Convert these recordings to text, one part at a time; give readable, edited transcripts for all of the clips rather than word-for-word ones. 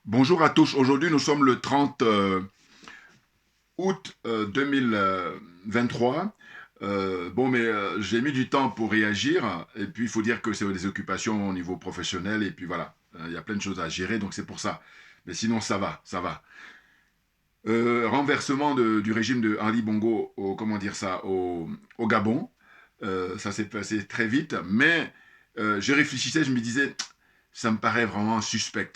Bonjour à tous. Aujourd'hui, nous sommes le 30 août 2023. J'ai mis du temps pour réagir. Et puis, il faut dire que c'est des occupations au niveau professionnel. Et puis voilà, il y a plein de choses à gérer. Donc, c'est pour ça. Mais sinon, ça va, ça va. Renversement du régime de Ali Bongo comment dire ça, au Gabon. Ça s'est passé très vite. Mais je réfléchissais, je me disais, ça me paraît vraiment suspect.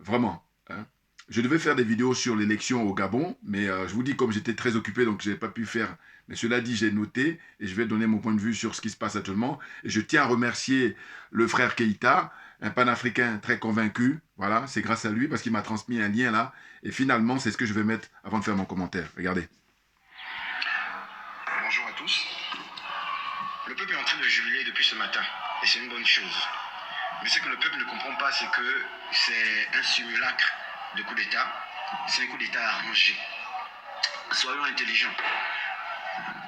Vraiment, hein. Je devais faire des vidéos sur l'élection au Gabon, mais je vous dis, comme j'étais très occupé, donc je n'ai pas pu faire. Mais cela dit, j'ai noté et je vais donner mon point de vue sur ce qui se passe actuellement. Et je tiens à remercier le frère Keïta, un panafricain très convaincu. Voilà, c'est grâce à lui parce qu'il m'a transmis un lien là. Et finalement, c'est ce que je vais mettre avant de faire mon commentaire. Regardez. Bonjour à tous. Le peuple est en train de jubiler depuis ce matin et c'est une bonne chose. Mais ce que le peuple ne comprend pas, c'est que c'est un simulacre de coup d'État. C'est un coup d'État arrangé. Soyons intelligents.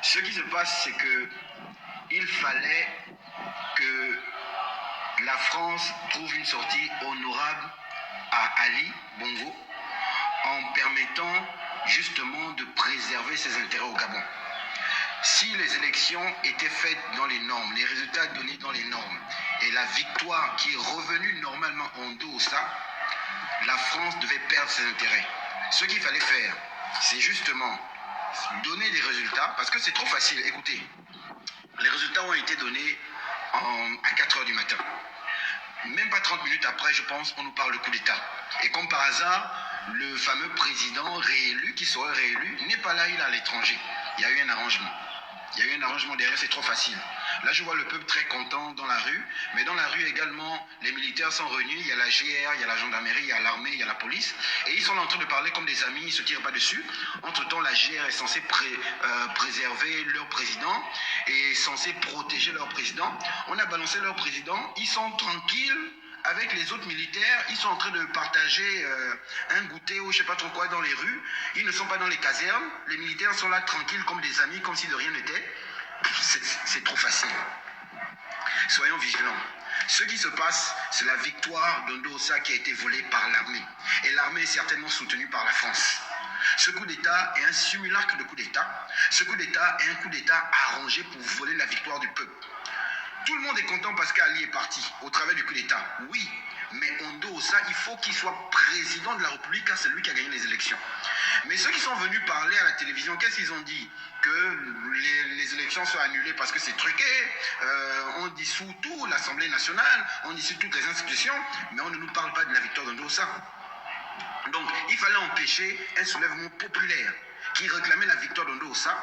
Ce qui se passe, c'est que il fallait que la France trouve une sortie honorable à Ali Bongo en permettant justement de préserver ses intérêts au Gabon. Si les élections étaient faites dans les normes, les résultats donnés dans les normes, et la victoire qui est revenue normalement en dos ça, la France devait perdre ses intérêts. Ce qu'il fallait faire, c'est justement donner des résultats, parce que c'est trop facile. Écoutez, les résultats ont été donnés à 4 heures du matin. Même pas 30 minutes après, je pense, on nous parle de coup d'État. Et comme par hasard, le fameux président réélu, qui serait réélu, n'est pas là, il est à l'étranger. Il y a eu un arrangement. Il y a eu un arrangement derrière, c'est trop facile. Là, je vois le peuple très content dans la rue, mais dans la rue également, les militaires sont réunis, il y a la GR, il y a la gendarmerie, il y a l'armée, il y a la police, et ils sont en train de parler comme des amis, ils ne se tirent pas dessus. Entre-temps, la GR est censée préserver leur président et est censée protéger leur président. On a balancé leur président, ils sont tranquilles, avec les autres militaires, ils sont en train de partager un goûter ou je sais pas trop quoi dans les rues. Ils ne sont pas dans les casernes. Les militaires sont là tranquilles comme des amis, comme si de rien n'était. C'est trop facile. Soyons vigilants. Ce qui se passe, c'est la victoire d'Ondosa qui a été volée par l'armée. Et l'armée est certainement soutenue par la France. Ce coup d'État est un simulacre de coup d'État. Ce coup d'État est un coup d'État arrangé pour voler la victoire du peuple. Tout le monde est content parce qu'Ali est parti au travers du coup d'État. Oui, mais on doit ça, il faut qu'il soit président de la République car c'est lui qui a gagné les élections. Mais ceux qui sont venus parler à la télévision, qu'est-ce qu'ils ont dit? Que les élections soient annulées parce que c'est truqué, on dissout tout, l'Assemblée nationale, on dissout toutes les institutions, mais on ne nous parle pas de la victoire d'Ondosa. Donc, il fallait empêcher un soulèvement populaire qui réclamait la victoire d'Ondosa.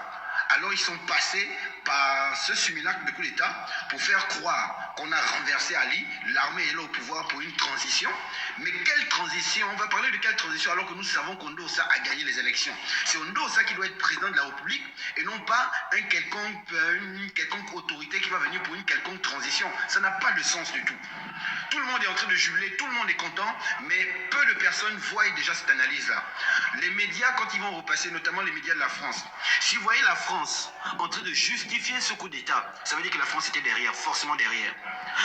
Alors, ils sont passés par ce simulacre de coup d'État pour faire croire qu'on a renversé Ali, l'armée est là au pouvoir pour une transition. Mais quelle transition? On va parler de quelle transition alors que nous savons qu'Ondosa a gagné les élections. C'est Ondosa qui doit être président de la République et non pas une quelconque autorité qui va venir pour une quelconque transition. Ça n'a pas de sens du tout. Tout le monde est en train de jubiler, tout le monde est content, mais peu de personnes voient déjà cette analyse-là. Les médias, quand ils vont repasser, notamment les médias de la France, si vous voyez la France en train de justifier ce coup d'État, ça veut dire que la France était derrière, forcément derrière.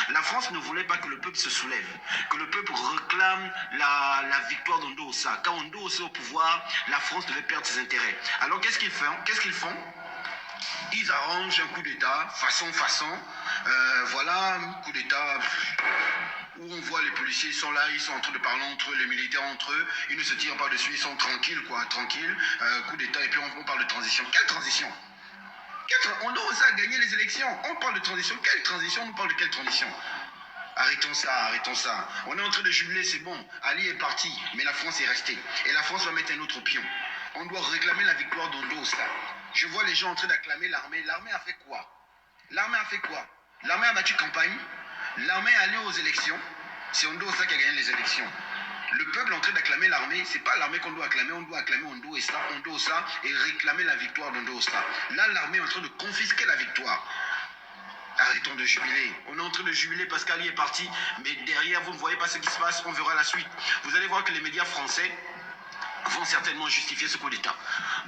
La France ne voulait pas que le peuple se soulève, que le peuple réclame la victoire d'Ondosa. Quand Ondosa est au pouvoir, la France devait perdre ses intérêts. Alors qu'est-ce qu'ils font? Ils arrangent un coup d'État, façon. Voilà, un coup d'État où on voit les policiers, ils sont là, ils sont en train de parler entre eux, les militaires entre eux, ils ne se tirent pas dessus, ils sont tranquilles, tranquilles, coup d'État, et puis on parle de transition. Quelle transition? On doit aussi gagner les élections. On parle de transition. Quelle transition? On nous parle de quelle transition? Arrêtons ça, arrêtons ça. On est en train de jubiler, c'est bon. Ali est parti, mais la France est restée. Et la France va mettre un autre pion. On doit réclamer la victoire d'Ondos, là. Je vois les gens en train d'acclamer l'armée. L'armée a fait quoi? L'armée a fait quoi? L'armée a battu campagne. L'armée est allée aux élections. C'est Ondosa qui a gagné les élections. Le peuple est en train d'acclamer l'armée, c'est pas l'armée qu'on doit acclamer Ondosa et réclamer la victoire d'Ondosa. Là, l'armée est en train de confisquer la victoire. Arrêtons de jubiler. On est en train de jubiler parce qu'Ali est parti, mais derrière, vous ne voyez pas ce qui se passe, on verra la suite. Vous allez voir que les médias français vont certainement justifier ce coup d'État,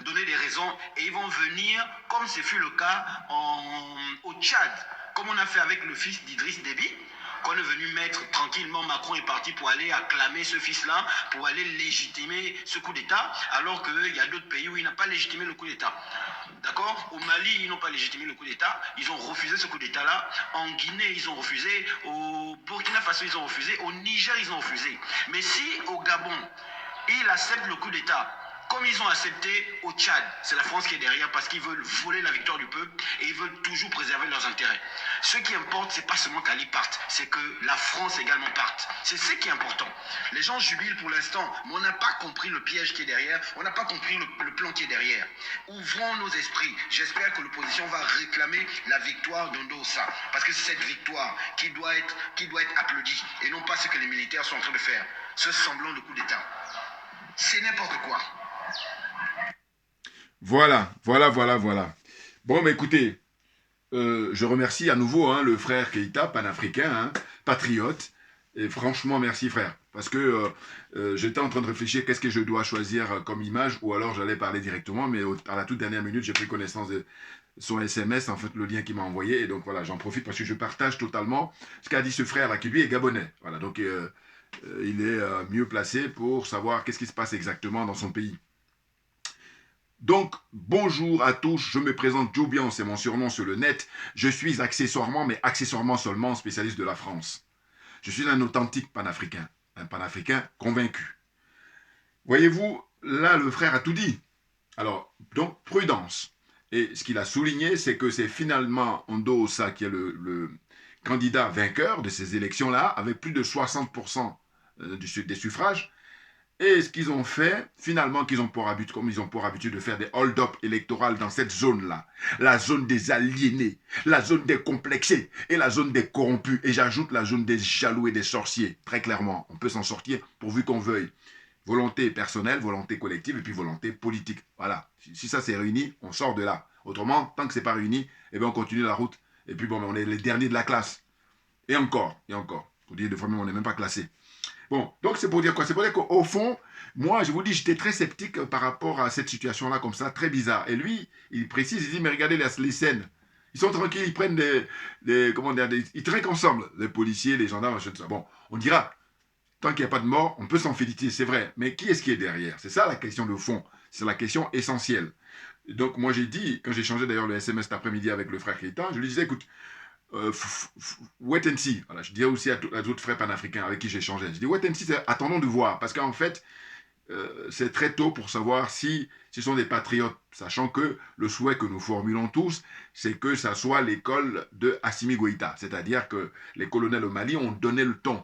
donner des raisons, et ils vont venir, comme ce fut le cas au Tchad, comme on a fait avec le fils d'Idriss Déby. qu'on est venu mettre tranquillement. Macron est parti pour aller acclamer ce fils-là, pour aller légitimer ce coup d'État, alors qu'il y a d'autres pays où il n'a pas légitimé le coup d'État. D'accord? Au Mali, ils n'ont pas légitimé le coup d'État. Ils ont refusé ce coup d'État-là. En Guinée, ils ont refusé. Au Burkina Faso, ils ont refusé. Au Niger, ils ont refusé. Mais si au Gabon, ils acceptent le coup d'État, comme ils ont accepté au Tchad, c'est la France qui est derrière parce qu'ils veulent voler la victoire du peuple et ils veulent toujours préserver leurs intérêts. Ce qui importe, c'est pas seulement qu'Ali parte, c'est que la France également parte. C'est ce qui est important. Les gens jubilent pour l'instant, mais on n'a pas compris le piège qui est derrière, on n'a pas compris le plan qui est derrière. Ouvrons nos esprits. J'espère que l'opposition va réclamer la victoire d'Ondossa, parce que c'est cette victoire qui doit être applaudie et non pas ce que les militaires sont en train de faire, ce semblant de coup d'État. C'est n'importe quoi. Voilà, voilà, voilà, voilà. Bon, mais écoutez, je remercie à nouveau hein, le frère Keïta, panafricain, hein, patriote. Et franchement, merci frère. Parce que j'étais en train de réfléchir qu'est-ce que je dois choisir comme image, ou alors j'allais parler directement, mais à la toute dernière minute, j'ai pris connaissance de son SMS, en fait, le lien qu'il m'a envoyé. Et donc voilà, j'en profite parce que je partage totalement ce qu'a dit ce frère-là, qui lui est gabonais. Voilà, donc il est mieux placé pour savoir qu'est-ce qui se passe exactement dans son pays. Donc, bonjour à tous, je me présente Joubian, c'est mon surnom sur le net. Je suis accessoirement, mais accessoirement seulement, spécialiste de la France. Je suis un authentique panafricain, un panafricain convaincu. Voyez-vous, là, le frère a tout dit. Alors, donc, prudence. Et ce qu'il a souligné, c'est que c'est finalement Ondosa qui est le candidat vainqueur de ces élections-là, avec plus de 60% des suffrages. Et ce qu'ils ont fait, finalement, comme ils ont pour habitude de faire des hold-up électorales dans cette zone-là, la zone des aliénés, la zone des complexés et la zone des corrompus. Et j'ajoute la zone des jaloux et des sorciers. Très clairement, on peut s'en sortir pourvu qu'on veuille. Volonté personnelle, volonté collective et puis volonté politique. Voilà. Si ça s'est réuni, on sort de là. Autrement, tant que c'est pas réuni, eh bien on continue la route. Et puis bon, on est les derniers de la classe. Et encore, et encore. Pour dire de fois même, on n'est même pas classé. Bon, donc c'est pour dire quoi? C'est pour dire qu'au fond, moi, je vous dis, j'étais très sceptique par rapport à cette situation-là, comme ça, très bizarre. Et lui, il précise, il dit, mais regardez les scènes. Ils sont tranquilles, ils prennent comment dire, ils trinquent ensemble, les policiers, les gendarmes, tout ça. Bon, on dira, tant qu'il n'y a pas de mort, on peut s'en féliciter, c'est vrai. Mais qui est-ce qui est derrière? C'est ça la question de fond. C'est la question essentielle. Donc moi j'ai dit, quand j'ai changé d'ailleurs le SMS cet après-midi avec le frère Keïta, je lui disais, écoute, wait and see. Voilà, je dirais aussi à d'autres frères panafricains avec qui j'ai échangé. Je dis wait and see, attendons de voir. Parce qu'en fait, c'est très tôt pour savoir si ce sont des patriotes, sachant que le souhait que nous formulons tous, c'est que ça soit l'école de Assimi Goïta. C'est-à-dire que les colonels au Mali ont donné le ton,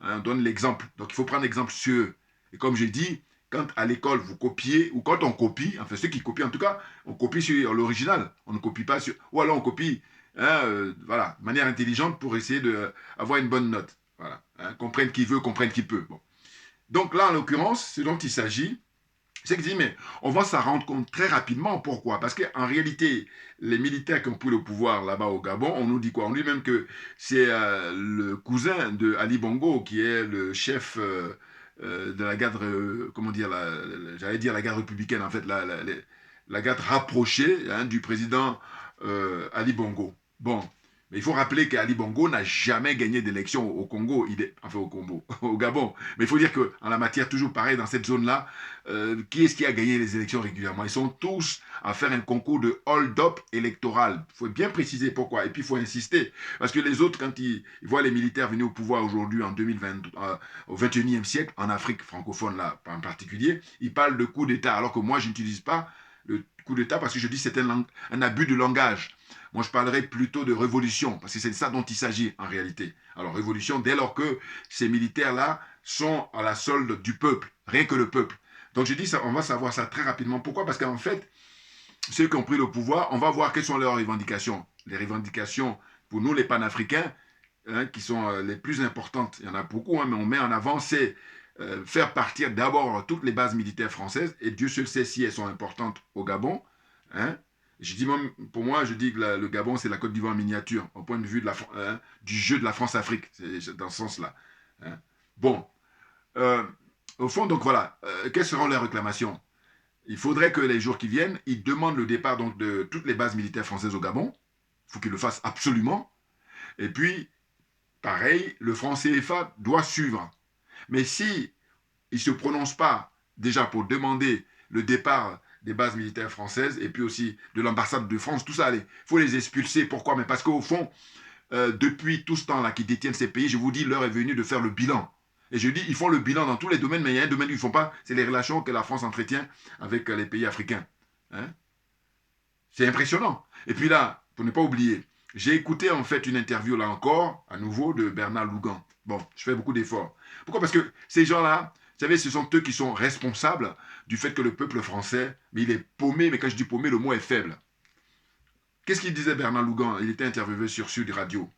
hein, on donne l'exemple. Donc il faut prendre l'exemple sur eux. Et comme j'ai dit, quand à l'école vous copiez, ou quand on copie, enfin ceux qui copient en tout cas, on copie sur l'original. On ne copie pas sur... Ou alors on copie hein, voilà, de manière intelligente pour essayer d'avoir une bonne note. Voilà, hein, comprenne qui veut, comprenne qui peut. Bon. Donc là, en l'occurrence, ce dont il s'agit, c'est qu'il dit, mais on va s'en rendre compte très rapidement. Pourquoi? Parce qu'en réalité, les militaires qui ont pris le pouvoir là-bas au Gabon, on nous dit quoi? On nous dit même que c'est le cousin de Ali Bongo qui est le chef de la garde, comment dire, j'allais dire la garde républicaine, en fait, la garde rapprochée hein, du président Ali Bongo. Bon, mais il faut rappeler qu'Ali Bongo n'a jamais gagné d'élection au Congo, enfin au Congo, au Gabon. Mais il faut dire qu'en la matière, toujours pareil, dans cette zone-là, qui est-ce qui a gagné les élections régulièrement? Ils sont tous à faire un concours de hold-up électoral. Il faut bien préciser pourquoi. Et puis il faut insister. Parce que les autres, quand ils voient les militaires venir au pouvoir aujourd'hui, en 2020, au 21e siècle, en Afrique francophone là en particulier, ils parlent de coup d'État. Alors que moi, je n'utilise pas le coup d'État parce que je dis que c'est un abus de langage. Moi, je parlerai plutôt de révolution, parce que c'est de ça dont il s'agit en réalité. Alors, révolution, dès lors que ces militaires-là sont à la solde du peuple, rien que le peuple. Donc, je dis, ça, on va savoir ça très rapidement. Pourquoi? Parce qu'en fait, ceux qui ont pris le pouvoir, on va voir quelles sont leurs revendications. Les revendications, pour nous, les panafricains, hein, qui sont les plus importantes, il y en a beaucoup, hein, mais on met en avant, c'est faire partir d'abord toutes les bases militaires françaises, et Dieu seul sait si elles sont importantes au Gabon, hein. Je dis même, pour moi, je dis que le Gabon, c'est la Côte d'Ivoire en miniature, au point de vue de du jeu de la France-Afrique, c'est dans ce sens-là. Hein. Bon, euh, au fond, donc voilà, quelles seront les réclamations? Il faudrait que les jours qui viennent, ils demandent le départ donc, de toutes les bases militaires françaises au Gabon. Il faut qu'ils le fassent absolument. Et puis, pareil, le franc CFA doit suivre. Mais si il ne se prononce pas déjà pour demander le départ des bases militaires françaises et puis aussi de l'ambassade de France, tout ça, il faut les expulser. Pourquoi? Mais parce qu'au fond, depuis tout ce temps-là qu'ils détiennent ces pays, je vous dis, l'heure est venue de faire le bilan. Et je dis, ils font le bilan dans tous les domaines, mais il y a un domaine qu'ils ne font pas, c'est les relations que la France entretient avec les pays africains. Hein? C'est impressionnant. Et puis là, pour ne pas oublier, j'ai écouté en fait une interview là encore, à nouveau, de Bernard Lougan. Bon, je fais beaucoup d'efforts. Pourquoi? Parce que ces gens-là, vous savez, ce sont eux qui sont responsables du fait que le peuple français, mais il est paumé, mais quand je dis paumé, le mot est faible. Qu'est-ce qu'il disait Bernard Lougan? Il était interviewé sur Sud Radio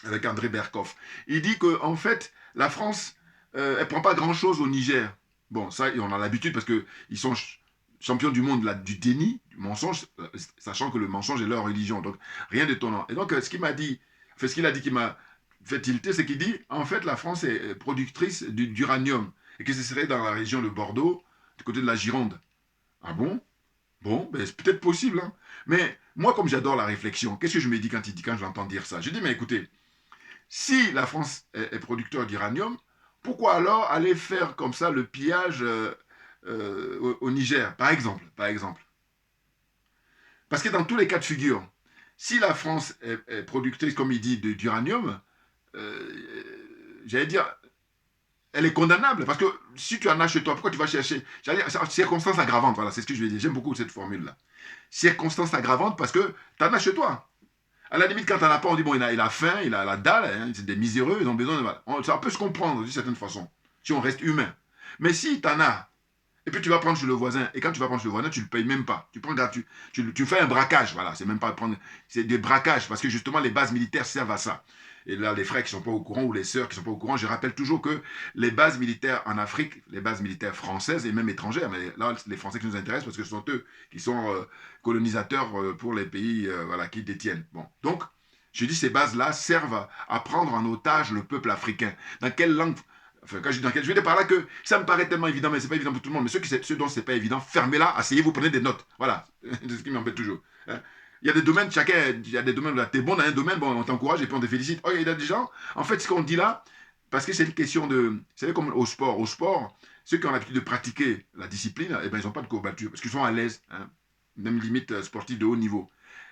avec André Berkoff. Il dit que en fait, la France, elle ne prend pas grand-chose au Niger. Bon, ça, on a l'habitude parce qu'ils sont champions du monde là, du déni, du mensonge, sachant que le mensonge est leur religion. Donc, rien d'étonnant. Et donc, ce qu'il m'a dit, enfin, ce qu'il a dit qui m'a fait tilter, c'est qu'il dit, en fait, la France est productrice d'uranium et que ce serait dans la région de Bordeaux, du côté de la Gironde. Ah bon? Bon, ben, c'est peut-être possible. Hein. Mais moi, comme j'adore la réflexion, qu'est-ce que je me dis quand je l'entends dire ça? Je dis, mais écoutez, si la France est producteur d'uranium, pourquoi alors aller faire comme ça le pillage au Niger, par exemple, Parce que dans tous les cas de figure, si la France est productrice, comme il dit, d'uranium, j'allais dire, elle est condamnable. Parce que si tu en as chez toi, pourquoi tu vas chercher? J'allais dire, circonstance aggravante, voilà, c'est ce que je vais dire. J'aime beaucoup cette formule-là. Circonstance aggravante parce que tu en as chez toi. À la limite, quand t'en as pas, on dit, bon, il a faim, il a la dalle, hein, c'est des miséreux, ils ont besoin de... Ça peut se comprendre d'une certaine façon, si on reste humain. Mais si t'en as, et puis tu vas prendre chez le voisin, et quand tu vas prendre chez le voisin, tu ne le payes même pas. Tu prends gratuit. Tu fais un braquage, voilà, c'est même pas prendre... C'est des braquages, parce que justement, les bases militaires servent à ça. Et là, les frères qui ne sont pas au courant, ou les sœurs qui ne sont pas au courant, je rappelle toujours que les bases militaires en Afrique, les bases militaires françaises et même étrangères, mais là, les Français qui nous intéressent, parce que ce sont eux qui sont colonisateurs pour les pays voilà, qui détiennent. Bon, donc, je dis ces bases-là servent à prendre en otage le peuple africain. Dans quelle langue Enfin, quand je dis dans quelle, je vais dire par là que ça me paraît tellement évident, mais c'est pas évident pour tout le monde. Mais ceux dont c'est pas évident, fermez-la, asseyez-vous, prenez des notes. Voilà, c'est ce qui m'embête toujours. Hein. Il y a des domaines, il y a des domaines où tu es bon dans un domaine, bon, on t'encourage et puis on te félicite. Oh, il y a des gens, en fait, ce qu'on dit là, parce que c'est une question de. Vous savez, comme au sport, ceux qui ont l'habitude de pratiquer la discipline, eh ben, ils n'ont pas de courbature, parce qu'ils sont à l'aise, hein, même limite sportif de haut niveau.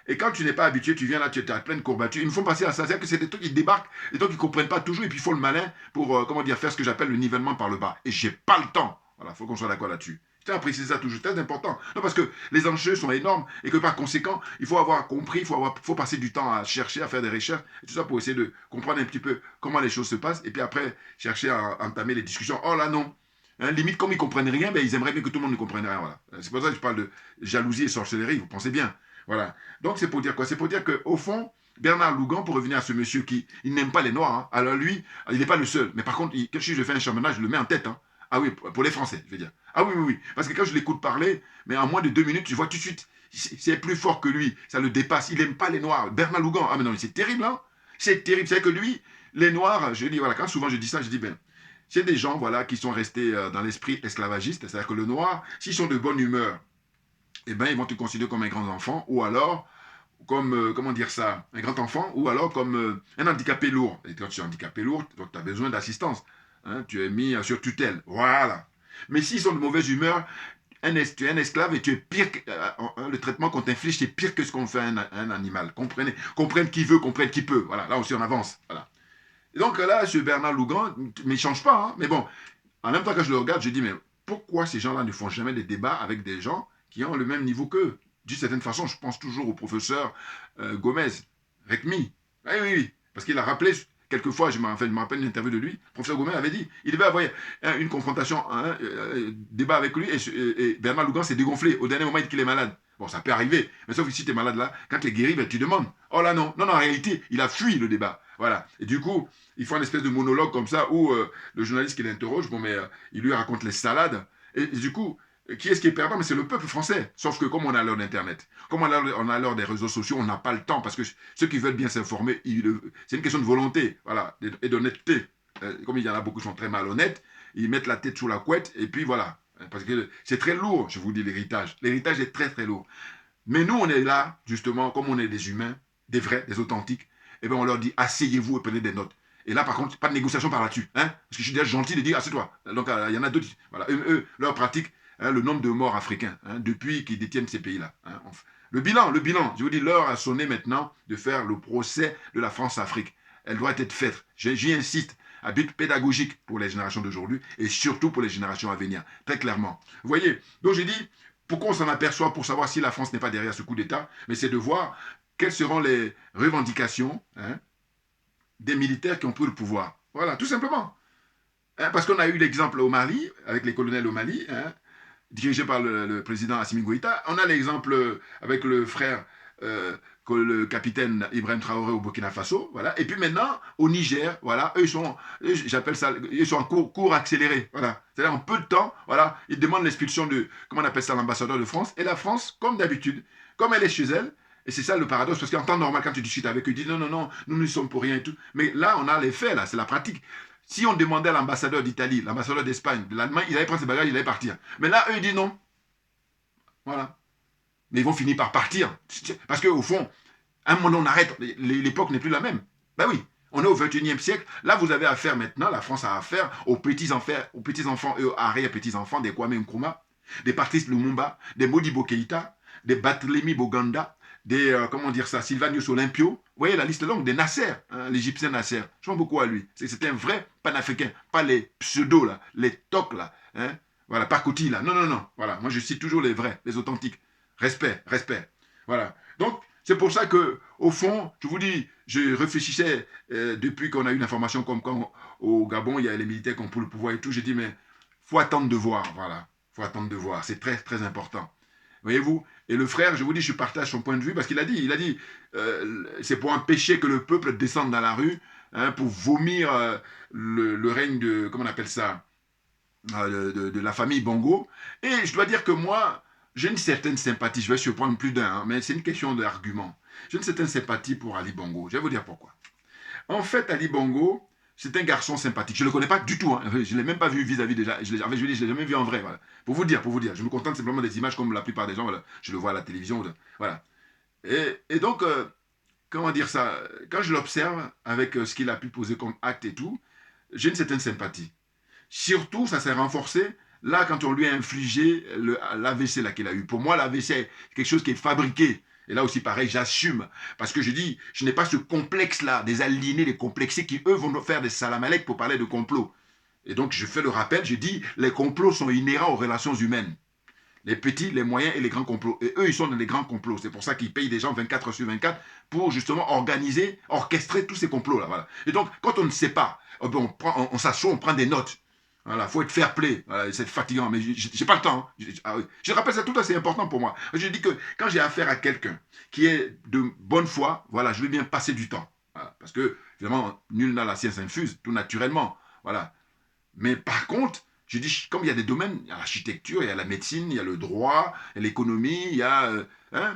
Et quand tu n'es pas habitué, tu viens là, tu as plein de courbatures. Ils me font passer à ça. C'est-à-dire que c'est des trucs qui débarquent, des trucs qui ne comprennent pas toujours, et puis ils font le malin pour, comment dire, faire ce que j'appelle le nivellement par le bas. Et j'ai pas le temps. Voilà, il faut qu'on soit d'accord là-dessus. Je tiens à préciser ça toujours, c'est très important. Non, parce que les enjeux sont énormes et que par conséquent, il faut avoir compris, faut passer du temps à chercher, à faire des recherches, et tout ça pour essayer de comprendre un petit peu comment les choses se passent, et puis après, chercher à entamer les discussions. Oh là non, hein, limite, comme ils ne comprennent rien, ben, ils aimeraient bien que tout le monde ne comprenne rien. Voilà. C'est pour ça que je parle de jalousie et sorcellerie, vous pensez bien. Voilà. Donc c'est pour dire quoi? C'est pour dire qu'au fond, Bernard Lougan, pour revenir à ce monsieur qui il n'aime pas les Noirs, hein, alors lui, il n'est pas le seul. Mais par contre, quand je fais un championnat, je le mets en tête. Hein. Ah oui, pour les Français, je veux dire. Ah oui, oui, oui. Parce que quand je l'écoute parler, mais en moins de 2 minutes, je vois tout de suite, c'est plus fort que lui, ça le dépasse. Il n'aime pas les Noirs. Bernard Lougan, ah mais non, c'est terrible, hein. C'est terrible. C'est que lui, les Noirs, je dis, voilà, quand souvent je dis ça, je dis, ben, c'est des gens, voilà, qui sont restés dans l'esprit esclavagiste. C'est-à-dire que le Noir, s'ils sont de bonne humeur, eh ben, ils vont te considérer comme un grand enfant, ou alors comme, comment dire ça, un grand enfant, ou alors comme un handicapé lourd. Et quand tu es handicapé lourd, tu as besoin d'assistance. Hein, tu es mis sur tutelle. Voilà. Mais s'ils sont de mauvaise humeur, tu es un esclave et tu es pire que, le traitement qu'on t'inflige, c'est pire que ce qu'on fait à un animal. Comprenne qui veut, comprenne qui peut. Voilà, là aussi on avance. Voilà. Et donc là, ce Bernard Lougan, mais il ne change pas. Hein, mais bon, en même temps que je le regarde, je dis, mais pourquoi ces gens-là ne font jamais des débats avec des gens qui ont le même niveau qu'eux? D'une certaine façon, je pense toujours au professeur Gomez, Rekmi. Oui, oui, oui. Parce qu'il a rappelé, quelquefois, je me rappelle une interview de lui, le professeur Gomez avait dit, il devait avoir une confrontation, un débat avec lui, et Bernard Lougan s'est dégonflé. Au dernier moment, il dit qu'il est malade. Bon, ça peut arriver, mais sauf que si tu es malade là, quand tu es guéri, ben, tu demandes. Oh là non, non, non, en réalité, il a fui le débat. Voilà. Et du coup, il fait une espèce de monologue comme ça, où le journaliste qui l'interroge, bon, mais il lui raconte les salades, et du coup, qui est-ce qui est perdant? Mais c'est le peuple français. Sauf que comme on a l'heure d'Internet, comme on a l'heure des réseaux sociaux, on n'a pas le temps. Parce que ceux qui veulent bien s'informer, c'est une question de volonté, voilà, et d'honnêteté. Comme il y en a beaucoup qui sont très malhonnêtes, ils mettent la tête sous la couette, et puis voilà. Parce que c'est très lourd, je vous dis, l'héritage. L'héritage est très, très lourd. Mais nous, on est là, justement, comme on est des humains, des vrais, des authentiques, et bien on leur dit, asseyez-vous et prenez des notes. Et là, par contre, pas de négociation par là-dessus. Hein, parce que je suis déjà gentil de dire, ah, c'est toi. Donc, il y en a d'autres. Voilà, leur pratique, hein, le nombre de morts africains, hein, depuis qu'ils détiennent ces pays-là. Hein, le bilan, je vous dis, l'heure a sonné maintenant de faire le procès de la France-Afrique. Elle doit être faite. J'y insiste, à but pédagogique pour les générations d'aujourd'hui et surtout pour les générations à venir, très clairement. Vous voyez, donc j'ai dit, pourquoi on s'en aperçoit pour savoir si la France n'est pas derrière ce coup d'État, mais c'est de voir quelles seront les revendications, hein, des militaires qui ont pris le pouvoir. Voilà, tout simplement. Hein, parce qu'on a eu l'exemple au Mali, avec les colonels au Mali, hein, dirigé par le président Assimi Goïta. On a l'exemple avec le frère, le capitaine Ibrahim Traoré au Burkina Faso. Voilà. Et puis maintenant, au Niger, voilà, eux, j'appelle ça, ils sont en cours accéléré. Voilà. C'est-à-dire en peu de temps, voilà, ils demandent l'expulsion de, comment on appelle ça, l'ambassadeur de France. Et la France, comme d'habitude, comme elle est chez elle, et c'est ça le paradoxe, parce qu'en temps normal, quand tu discutes avec eux, ils disent non, non, non, nous ne sommes pour rien et tout. Mais là, on a les faits, là, c'est la pratique. Si on demandait à l'ambassadeur d'Italie, l'ambassadeur d'Espagne, de l'Allemagne, il allait prendre ses bagages, il allait partir. Mais là, eux, ils disent non. Voilà. Mais ils vont finir par partir. Parce qu'au fond, à un moment, on arrête. L'époque n'est plus la même. Ben oui. On est au 21e siècle. Là, vous avez affaire maintenant, la France a affaire aux petits-enfants et aux arrière-petits-enfants des Kwame Nkrumah, des Patrice Lumumba, des Modibo Keïta, des Barthélemy Boganda, des, comment dire ça, Sylvanus Olympio. Vous voyez la liste longue, des Nasser, hein, l'Égyptien Nasser. Je pense beaucoup à lui. C'était un vrai panafricain, pas les pseudos, là, les tocs, là. Hein. Voilà, pas Coty, là. Non, non, non. Voilà, moi je cite toujours les vrais, les authentiques. Respect, respect. Voilà. Donc, c'est pour ça que, au fond, je vous dis, je réfléchissais depuis qu'on a eu l'information comme quand au Gabon, il y a les militaires qui ont pris le pouvoir et tout. J'ai dit, mais faut attendre de voir, voilà. Faut attendre de voir. C'est très, très important. Voyez-vous. Et le frère, je vous dis, je partage son point de vue parce qu'il a dit, c'est pour empêcher que le peuple descende dans la rue, hein, pour vomir le règne de, comment on appelle ça, de la famille Bongo. Et je dois dire que moi, j'ai une certaine sympathie, je vais surprendre plus d'un, hein, mais c'est une question d'argument. J'ai une certaine sympathie pour Ali Bongo. Je vais vous dire pourquoi. En fait, Ali Bongo, c'est un garçon sympathique. Je ne le connais pas du tout. Hein. Je ne l'ai même pas vu vis-à-vis déjà. Je ne l'ai jamais vu en vrai. Voilà. Pour vous dire. Je me contente simplement des images comme la plupart des gens. Voilà. Je le vois à la télévision. Voilà. Et donc, comment dire ça, quand je l'observe avec ce qu'il a pu poser comme acte et tout, j'ai une certaine sympathie. Surtout, ça s'est renforcé là quand on lui a infligé l'AVC là qu'il a eu. Pour moi, l'AVC est quelque chose qui est fabriqué. Et là aussi, pareil, j'assume. Parce que je dis, je n'ai pas ce complexe-là, des aliénés, des complexés qui, eux, vont faire des salamalek pour parler de complot. Et donc, je fais le rappel, je dis, les complots sont inhérents aux relations humaines. Les petits, les moyens et les grands complots. Et eux, ils sont dans les grands complots. C'est pour ça qu'ils payent des gens 24 heures sur 24 pour justement organiser, orchestrer tous ces complots-là. Voilà. Et donc, quand on ne sait pas, on s'assoit, on prend des notes. Voilà, faut être fair play. Voilà, c'est fatigant, mais j'ai pas le temps. Hein. Je rappelle, c'est tout assez important pour moi. Je dis que quand j'ai affaire à quelqu'un qui est de bonne foi, voilà, je vais bien passer du temps. Voilà, parce que, évidemment, nul n'a la science infuse, tout naturellement. Voilà. Mais par contre, je dis, comme il y a des domaines, il y a l'architecture, il y a la médecine, il y a le droit, il y a l'économie, il y a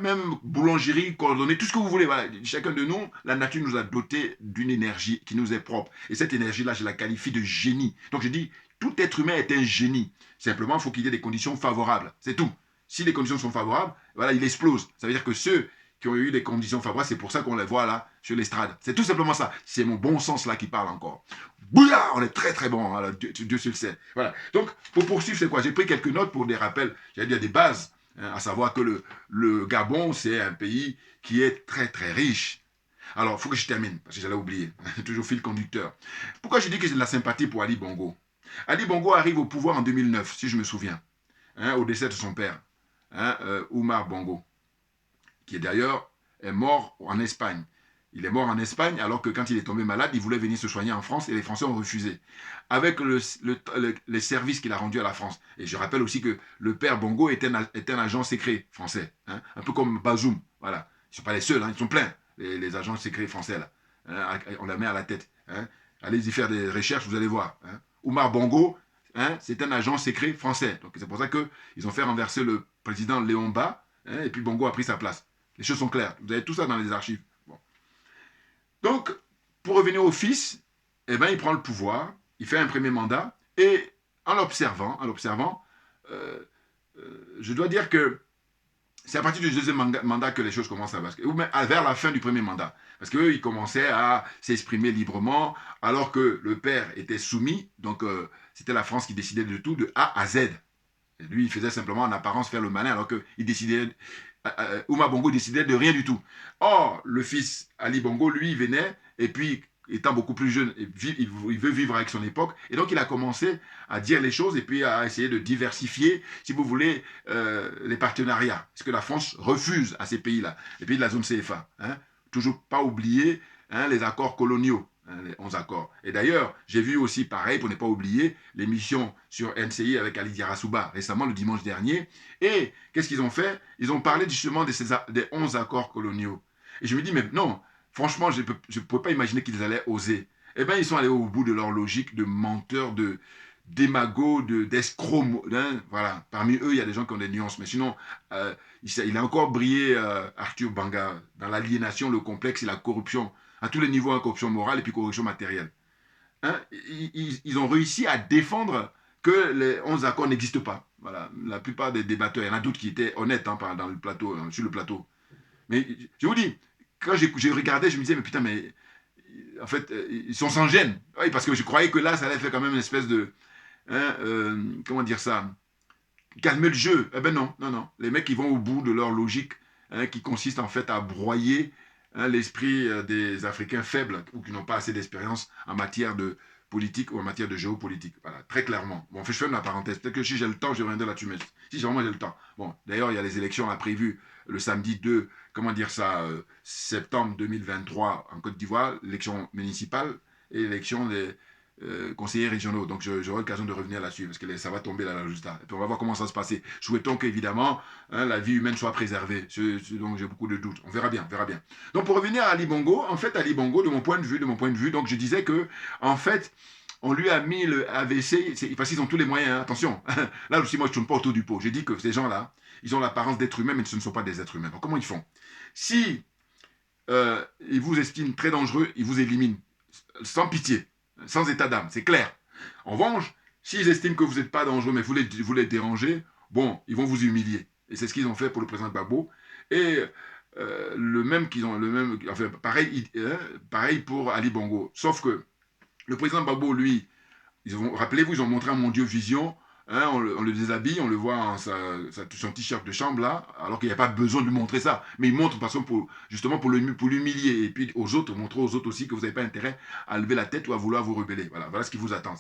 même boulangerie, coordonnée, tout ce que vous voulez. Voilà. Chacun de nous, la nature nous a doté d'une énergie qui nous est propre. Et cette énergie-là, je la qualifie de génie. Donc je dis, tout être humain est un génie. Simplement, il faut qu'il y ait des conditions favorables. C'est tout. Si les conditions sont favorables, voilà, il explose. Ça veut dire que ceux qui ont eu des conditions favorables, c'est pour ça qu'on les voit là, sur l'estrade. C'est tout simplement ça. C'est mon bon sens là qui parle encore. Bouya, on est très très bon, voilà, Dieu se le sait. Voilà. Donc, pour poursuivre, c'est quoi? J'ai pris quelques notes pour des rappels, j'allais dire des bases, hein, à savoir que le Gabon, c'est un pays qui est très très riche. Alors, il faut que je termine, parce que j'allais oublier. Toujours fil conducteur. Pourquoi je dis que j'ai de la sympathie pour Ali Bongo? Ali Bongo arrive au pouvoir en 2009, si je me souviens, hein, au décès de son père, hein, Oumar Bongo, qui d'ailleurs est mort en Espagne. Il est mort en Espagne alors que quand il est tombé malade, il voulait venir se soigner en France et les Français ont refusé. Avec les services qu'il a rendus à la France. Et je rappelle aussi que le père Bongo est un agent secret français, hein, un peu comme Bazoum. Voilà. Ils ne sont pas les seuls, hein, ils sont pleins, les agents secrets français. Là, hein, on la met à la tête. Hein. Allez-y faire des recherches, vous allez voir. Hein. Oumar Bongo, hein, c'est un agent secret français. Donc c'est pour ça qu'ils ont fait renverser le président Léon Ba, hein, et puis Bongo a pris sa place. Les choses sont claires. Vous avez tout ça dans les archives. Bon. Donc, pour revenir au fils, eh ben, il prend le pouvoir, il fait un premier mandat, et en l'observant, je dois dire que c'est à partir du deuxième mandat que les choses commencent à basculer, ou même vers la fin du premier mandat. Parce qu'eux, ils commençaient à s'exprimer librement, alors que le père était soumis, donc c'était la France qui décidait de tout, de A à Z. Et lui, il faisait simplement en apparence faire le malin, alors que Ouma Bongo décidait de rien du tout. Or, le fils Ali Bongo, lui, venait, et puis, étant beaucoup plus jeune, il veut vivre avec son époque, et donc il a commencé à dire les choses, et puis à essayer de diversifier, si vous voulez, les partenariats. Ce que la France refuse à ces pays-là, les pays de la zone CFA. Hein. Toujours pas oublier les accords coloniaux. Les 11 accords. Et d'ailleurs, j'ai vu aussi pareil, pour ne pas oublier, l'émission sur NCI avec Ali Diarasouba, récemment, le dimanche dernier. Et qu'est-ce qu'ils ont fait? Ils ont parlé justement des 11 accords coloniaux. Et je me dis, mais non, franchement, je ne peux pas imaginer qu'ils allaient oser. Eh bien, ils sont allés au bout de leur logique de menteurs, de démagogues, d'escrocs. Voilà. Parmi eux, il y a des gens qui ont des nuances. Mais sinon, il a encore brillé, Arthur Banga, dans l'aliénation, le complexe et la corruption à tous les niveaux, hein, corruption morale et puis corruption matérielle. Hein, ils ont réussi à défendre que les 11 accords n'existent pas. Voilà, la plupart des débatteurs, il y en a d'autres qui étaient honnêtes hein, dans le plateau, hein, sur le plateau. Mais je vous dis, quand j'ai regardé, je me disais, mais putain, mais en fait, ils sont sans gêne. Oui, parce que je croyais que là, ça allait faire quand même une espèce de, hein, comment dire ça, calmer le jeu. Eh ben non, non, non. Les mecs, ils vont au bout de leur logique, hein, qui consiste en fait à broyer hein, l'esprit des Africains faibles ou qui n'ont pas assez d'expérience en matière de politique ou en matière de géopolitique. Voilà, très clairement. Bon, je ferme la parenthèse. Peut-être que si j'ai le temps, je reviendrai là-dessus, mais si vraiment j'ai le temps. Bon, d'ailleurs, il y a les élections là, prévues le samedi 2, comment dire ça, septembre 2023 en Côte d'Ivoire, l'élection municipale et l'élection des conseillers régionaux. Donc, j'aurai l'occasion de revenir là-dessus parce que ça va tomber là, là juste là. Et puis, on va voir comment ça se passer. Souhaitons qu'évidemment, hein, la vie humaine soit préservée. Donc, j'ai beaucoup de doutes. On verra bien, on verra bien. Donc, pour revenir à Ali Bongo, en fait, Ali Bongo, de mon point de vue, donc je disais que, en fait, on lui a mis le AVC, parce qu'ils ont tous les moyens, hein, attention. Là aussi, moi, je ne tourne pas autour du pot. J'ai dit que ces gens-là, ils ont l'apparence d'êtres humains, mais ce ne sont pas des êtres humains. Donc, comment ils font? Si ils vous estiment très dangereux, ils vous éliminent sans pitié, sans état d'âme, c'est clair. En revanche, s'ils estiment que vous n'êtes pas dangereux, mais vous les dérangez, bon, ils vont vous humilier. Et c'est ce qu'ils ont fait pour le président Gbagbo. Et enfin, pareil pour Ali Bongo. Sauf que le président Gbagbo, lui, rappelez-vous, ils ont montré un Mon Dieu Vision. Hein, on le déshabille, on le voit en son t-shirt de chambre là, alors qu'il n'y a pas besoin de lui montrer ça. Mais il montre parce que justement pour l'humilier. Et puis aux autres, montrer aux autres aussi que vous n'avez pas intérêt à lever la tête ou à vouloir vous rebeller. Voilà ce qui vous attend.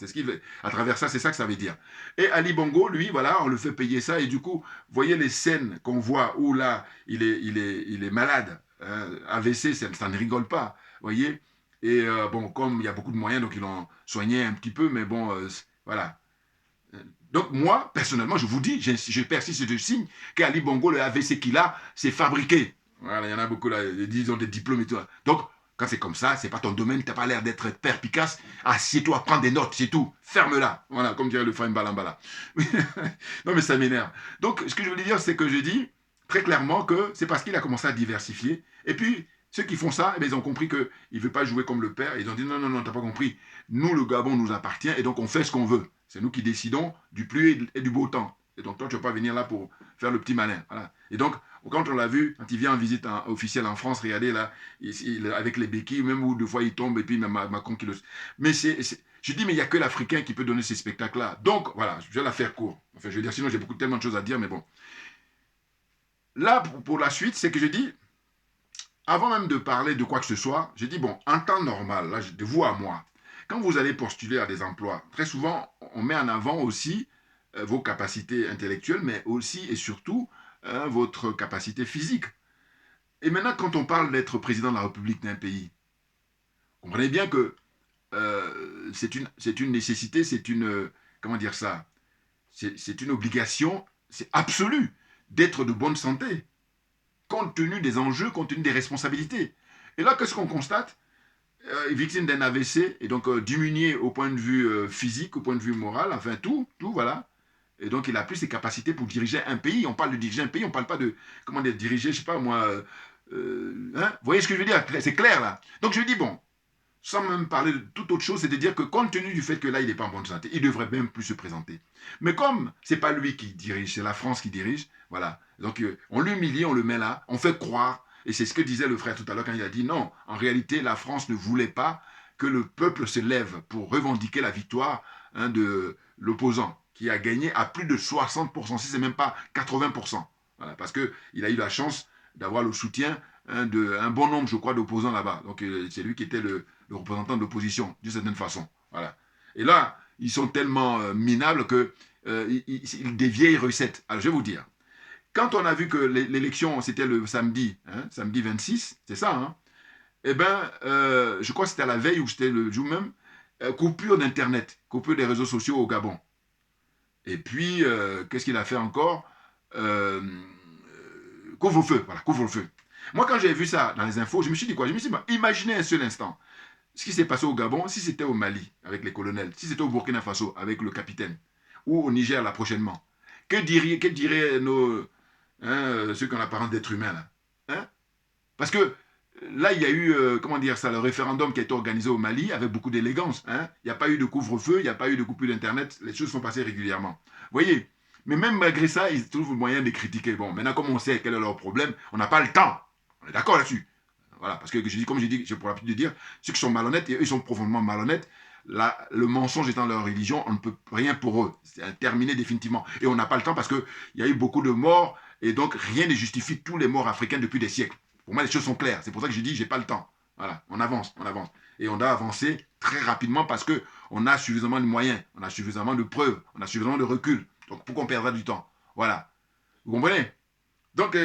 À travers ça, c'est ça que ça veut dire. Et Ali Bongo, lui, voilà, on le fait payer ça. Et du coup, voyez les scènes qu'on voit où là, il est malade. Hein, AVC, ça ne rigole pas. Voyez. Et bon, comme il y a beaucoup de moyens, donc ils l'ont soigné un petit peu, mais bon, voilà. Donc moi, personnellement, je vous dis, je persiste et je signe qu'Ali Bongo, le AVC qu'il a, c'est fabriqué. Voilà, il y en a beaucoup là, ils ont des diplômes et tout. Donc, quand c'est comme ça, c'est pas ton domaine, tu n'as pas l'air d'être perspicace, assieds-toi, prends des notes, c'est tout, ferme-la. Voilà, comme dirait le frère Mbalambala. Non mais ça m'énerve. Donc, ce que je veux dire, c'est que je dis très clairement que c'est parce qu'il a commencé à diversifier. Et puis, ceux qui font ça, eh bien, ils ont compris qu'il ne veut pas jouer comme le père. Ils ont dit non, non, non, tu n'as pas compris. Nous, le Gabon nous appartient et donc on fait ce qu'on veut. C'est nous qui décidons du pluie et du beau temps. Et donc toi, tu ne vas pas venir là pour faire le petit malin. Voilà. Et donc, quand on l'a vu, quand il vient en visite officielle en France, regardez là, avec les béquilles, même où deux fois il tombe et puis Macron qui le... Mais je dis, mais il n'y a que l'Africain qui peut donner ces spectacles-là. Donc, voilà, je vais la faire court. Enfin, je veux dire, sinon j'ai tellement de choses à dire, mais bon. Là, pour la suite, c'est que je dis, avant même de parler de quoi que ce soit, je dis, bon, en temps normal, là, de vous à moi, quand vous allez postuler à des emplois, très souvent, on met en avant aussi vos capacités intellectuelles, mais aussi et surtout votre capacité physique. Et maintenant, quand on parle d'être président de la République d'un pays, comprenez bien que c'est une nécessité, c'est une... comment dire ça? C'est une obligation, c'est absolu d'être de bonne santé, compte tenu des enjeux, compte tenu des responsabilités. Et là, qu'est-ce qu'on constate? Victime d'un AVC, et donc diminué au point de vue physique, au point de vue moral, enfin tout, voilà. Et donc il a plus ses capacités pour diriger un pays. On parle de diriger un pays, on ne parle pas de, comment dire, diriger, je ne sais pas moi, hein, vous voyez ce que je veux dire? C'est clair là. Donc je dis, bon, sans même parler de toute autre chose, c'est de dire que compte tenu du fait que là, il n'est pas en bonne santé, il devrait même plus se présenter. Mais comme c'est pas lui qui dirige, c'est la France qui dirige, voilà. Donc on l'humilie, on le met là, on fait croire, et c'est ce que disait le frère tout à l'heure quand il a dit non, en réalité, la France ne voulait pas que le peuple se lève pour revendiquer la victoire de l'opposant, qui a gagné à plus de 60%, si ce n'est même pas 80%. Voilà, parce qu'il a eu la chance d'avoir le soutien d'un bon nombre, je crois, d'opposants là-bas. Donc c'est lui qui était le représentant de l'opposition, d'une certaine façon. Voilà. Et là, ils sont tellement minables que des vieilles recettes. Alors je vais vous dire, quand on a vu que l'élection, c'était le samedi, samedi 26, c'est ça, eh bien, je crois que c'était à la veille ou c'était le jour même, coupure d'Internet, coupure des réseaux sociaux au Gabon. Et puis, qu'est-ce qu'il a fait encore couvre-feu, voilà, couvre-feu. Moi, quand j'ai vu ça dans les infos, je me suis dit quoi? Je me suis dit, imaginez un seul instant ce qui s'est passé au Gabon, si c'était au Mali avec les colonels, si c'était au Burkina Faso avec le capitaine, ou au Niger là prochainement. Que diraient ceux qui ont l'apparence d'être humains là, Parce que là, il y a eu, comment dire ça, le référendum qui a été organisé au Mali avec beaucoup d'élégance. Il n'y a pas eu de couvre-feu, il n'y a pas eu de coupure d'Internet, les choses sont passées régulièrement. Vous voyez? Mais même malgré ça, ils trouvent le moyen de critiquer. Bon, maintenant, comme on sait quel est leur problème, on n'a pas le temps. On est d'accord là-dessus. Voilà, parce que comme j'ai dit, j'ai pour l'habitude de dire, ceux qui sont malhonnêtes, et eux, ils sont profondément malhonnêtes. Là, le mensonge étant leur religion, on ne peut rien pour eux. C'est terminé définitivement. Et on n'a pas le temps parce qu'il y a eu beaucoup de morts, et donc rien ne justifie tous les morts africains depuis des siècles. Pour moi, les choses sont claires. C'est pour ça que je dis, j'ai pas le temps. Voilà, on avance, on avance. Et on doit avancer très rapidement parce qu'on a suffisamment de moyens, on a suffisamment de preuves, on a suffisamment de recul. Donc, pourquoi on perdra du temps? Voilà. Vous comprenez? Donc,